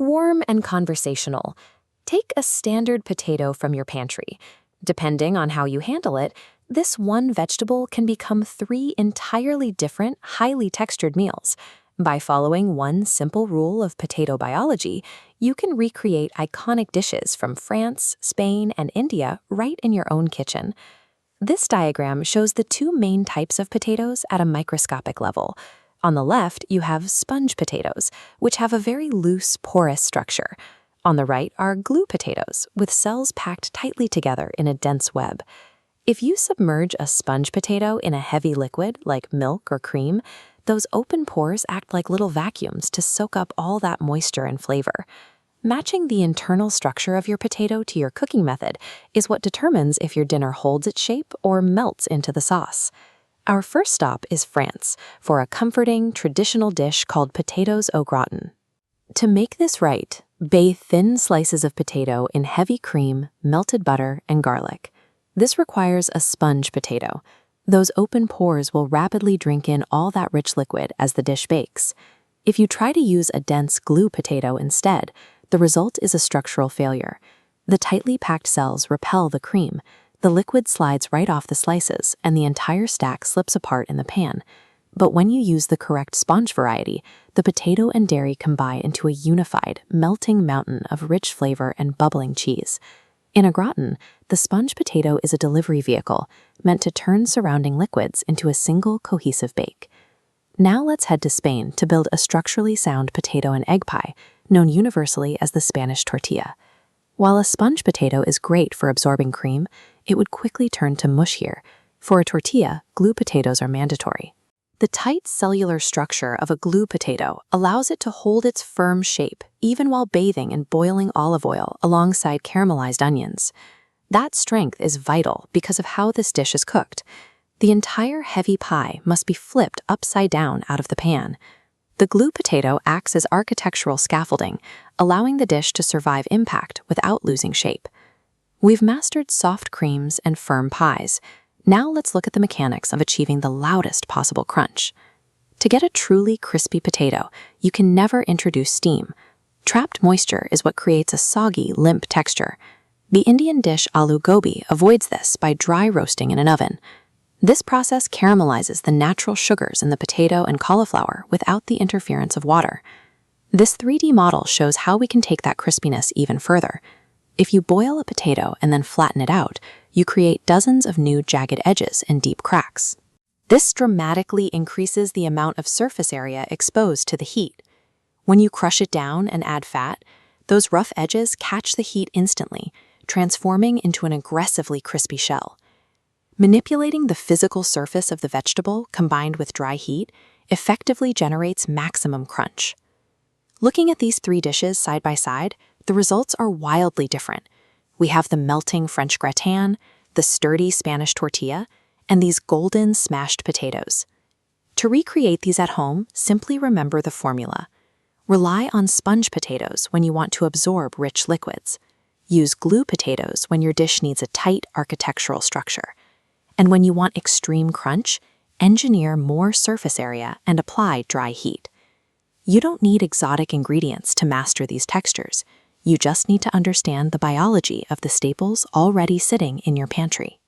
Warm and conversational. Take a standard potato from your pantry. Depending on how you handle it, this one vegetable can become 3 entirely different, highly textured meals. By following one simple rule of potato biology, you can recreate iconic dishes from France, Spain, and India right in your own kitchen. This diagram shows the 2 main types of potatoes at a microscopic level. On the left, you have sponge potatoes, which have a very loose, porous structure. On the right are glue potatoes, with cells packed tightly together in a dense web. If you submerge a sponge potato in a heavy liquid like milk or cream, those open pores act like little vacuums to soak up all that moisture and flavor. Matching the internal structure of your potato to your cooking method is what determines if your dinner holds its shape or melts into the sauce. Our first stop is France for a comforting, traditional dish called potatoes au gratin. To make this right, bathe thin slices of potato in heavy cream, melted butter, and garlic. This requires a sponge potato. Those open pores will rapidly drink in all that rich liquid as the dish bakes. If you try to use a dense glue potato instead, the result is a structural failure. The tightly packed cells repel the cream, the liquid slides right off the slices, and the entire stack slips apart in the pan. But when you use the correct sponge variety, the potato and dairy combine into a unified, melting mountain of rich flavor and bubbling cheese. In a gratin, the sponge potato is a delivery vehicle meant to turn surrounding liquids into a single cohesive bake. Now let's head to Spain to build a structurally sound potato and egg pie, known universally as the Spanish tortilla. While a sponge potato is great for absorbing cream, it would quickly turn to mush here. For a tortilla, glue potatoes are mandatory. The tight cellular structure of a glue potato allows it to hold its firm shape even while bathing in boiling olive oil alongside caramelized onions. That strength is vital because of how this dish is cooked. The entire heavy pie must be flipped upside down out of the pan. The glue potato acts as architectural scaffolding, allowing the dish to survive impact without losing shape. We've mastered soft creams and firm pies. Now let's look at the mechanics of achieving the loudest possible crunch. To get a truly crispy potato, you can never introduce steam. Trapped moisture is what creates a soggy, limp texture. The Indian dish aloo gobi avoids this by dry roasting in an oven. This process caramelizes the natural sugars in the potato and cauliflower without the interference of water. This 3D model shows how we can take that crispiness even further. If you boil a potato and then flatten it out, you create dozens of new jagged edges and deep cracks. This dramatically increases the amount of surface area exposed to the heat. When you crush it down and add fat, those rough edges catch the heat instantly, transforming into an aggressively crispy shell. Manipulating the physical surface of the vegetable combined with dry heat effectively generates maximum crunch. Looking at these 3 dishes side by side, the results are wildly different. We have the melting French gratin, the sturdy Spanish tortilla, and these golden smashed potatoes. To recreate these at home, simply remember the formula. Rely on sponge potatoes when you want to absorb rich liquids. Use glue potatoes when your dish needs a tight architectural structure. And when you want extreme crunch, engineer more surface area and apply dry heat. You don't need exotic ingredients to master these textures. You just need to understand the biology of the staples already sitting in your pantry.